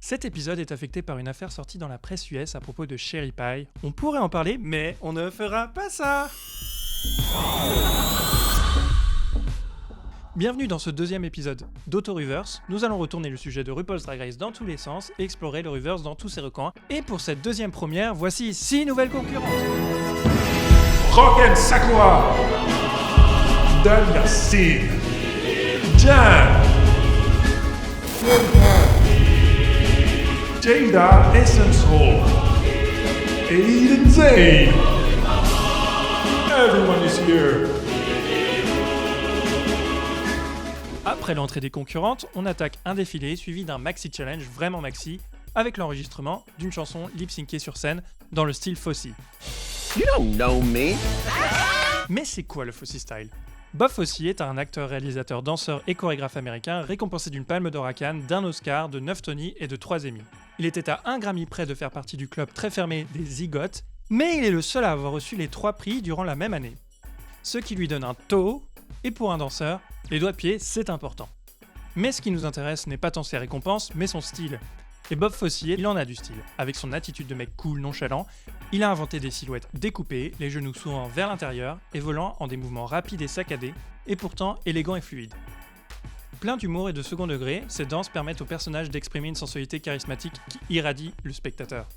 Cet épisode est affecté par une affaire sortie dans la presse US à propos de Cherry Pie. On pourrait en parler, mais on ne fera pas ça. Bienvenue dans ce deuxième épisode d'Auto-Reverse. Nous allons retourner le sujet de RuPaul's Drag Race dans tous les sens et explorer le reverse dans tous ses recoins. Et pour cette deuxième première, voici 6 nouvelles concurrentes. Rocken Sakura, Dania Sin, Jan, Jada Essence Hall, Aiden Zane. Everyone is here. Après l'entrée des concurrentes, on attaque un défilé suivi d'un maxi challenge vraiment maxi avec l'enregistrement d'une chanson lip-syncée sur scène dans le style Fosse. You don't know me. Mais c'est quoi le Fosse Style ? Bob Fosse est un acteur, réalisateur, danseur et chorégraphe américain récompensé d'une Palme d'Or à Cannes, d'un Oscar, de 9 Tony et de 3 Emmy. Il était à un Grammy près de faire partie du club très fermé des Zigotes, mais il est le seul à avoir reçu les 3 prix durant la même année. Ce qui lui donne un toe, et pour un danseur, les doigts de pied c'est important. Mais ce qui nous intéresse n'est pas tant ses récompenses, mais son style. Et Bob Fosse, il en a du style. Avec son attitude de mec cool, nonchalant, il a inventé des silhouettes découpées, les genoux souvent vers l'intérieur, et volant en des mouvements rapides et saccadés, et pourtant élégants et fluides. Plein d'humour et de second degré, ces danses permettent au personnage d'exprimer une sensualité charismatique qui irradie le spectateur.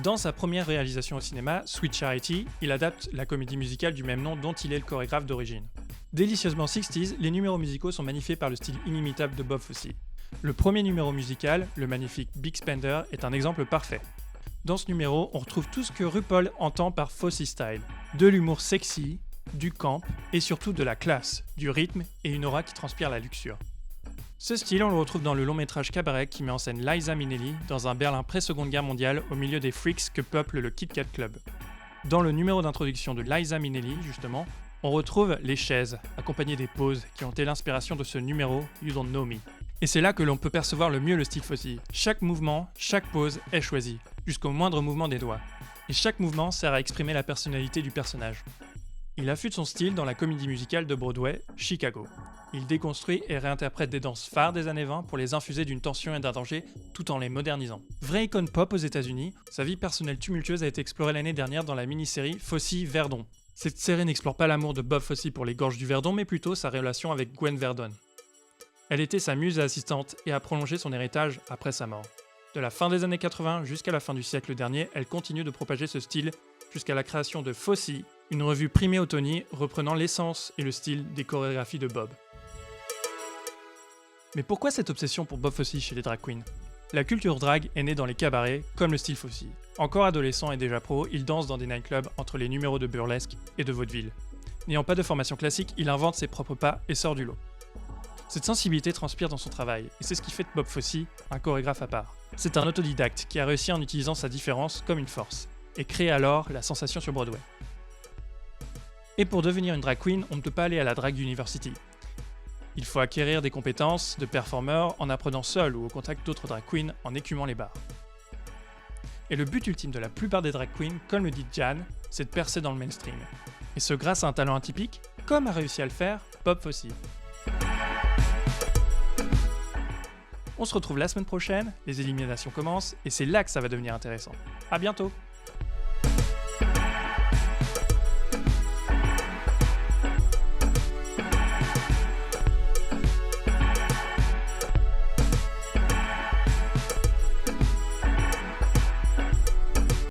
Dans sa première réalisation au cinéma, Sweet Charity, il adapte la comédie musicale du même nom dont il est le chorégraphe d'origine. Délicieusement 60s, les numéros musicaux sont magnifiés par le style inimitable de Bob Fosse. Le premier numéro musical, le magnifique Big Spender, est un exemple parfait. Dans ce numéro, on retrouve tout ce que RuPaul entend par Fosse Style. De l'humour sexy, du camp et surtout de la classe, du rythme et une aura qui transpire la luxure. Ce style, on le retrouve dans le long métrage Cabaret qui met en scène Liza Minnelli dans un Berlin pré-Seconde Guerre mondiale au milieu des freaks que peuple le Kit Kat Club. Dans le numéro d'introduction de Liza Minnelli, justement, on retrouve les chaises, accompagnées des poses qui ont été l'inspiration de ce numéro You Don't Know Me. Et c'est là que l'on peut percevoir le mieux le style Fosse. Chaque mouvement, chaque pose est choisi, jusqu'au moindre mouvement des doigts. Et chaque mouvement sert à exprimer la personnalité du personnage. Il affûte son style dans la comédie musicale de Broadway, Chicago. Il déconstruit et réinterprète des danses phares des années 20 pour les infuser d'une tension et d'un danger tout en les modernisant. Vraie icône pop aux États-Unis, sa vie personnelle tumultueuse a été explorée l'année dernière dans la mini-série Fosse Verdon. Cette série n'explore pas l'amour de Bob Fosse pour les gorges du Verdon, mais plutôt sa relation avec Gwen Verdon. Elle était sa muse et assistante et a prolongé son héritage après sa mort. De la fin des années 80 jusqu'à la fin du siècle dernier, elle continue de propager ce style jusqu'à la création de Fosse, une revue primée au Tony reprenant l'essence et le style des chorégraphies de Bob. Mais pourquoi cette obsession pour Bob Fosse chez les drag queens ? La culture drag est née dans les cabarets, comme le style Fosse. Encore adolescent et déjà pro, il danse dans des nightclubs entre les numéros de burlesque et de vaudeville. N'ayant pas de formation classique, il invente ses propres pas et sort du lot. Cette sensibilité transpire dans son travail, et c'est ce qui fait de Bob Fosse un chorégraphe à part. C'est un autodidacte qui a réussi en utilisant sa différence comme une force, et crée alors la sensation sur Broadway. Et pour devenir une drag queen, on ne peut pas aller à la Drag University. Il faut acquérir des compétences de performeur en apprenant seul ou au contact d'autres drag queens en écumant les bars. Et le but ultime de la plupart des drag queens, comme le dit Jan, c'est de percer dans le mainstream. Et ce grâce à un talent atypique, comme a réussi à le faire Bob Fosse. On se retrouve la semaine prochaine, les éliminations commencent, et c'est là que ça va devenir intéressant. À bientôt!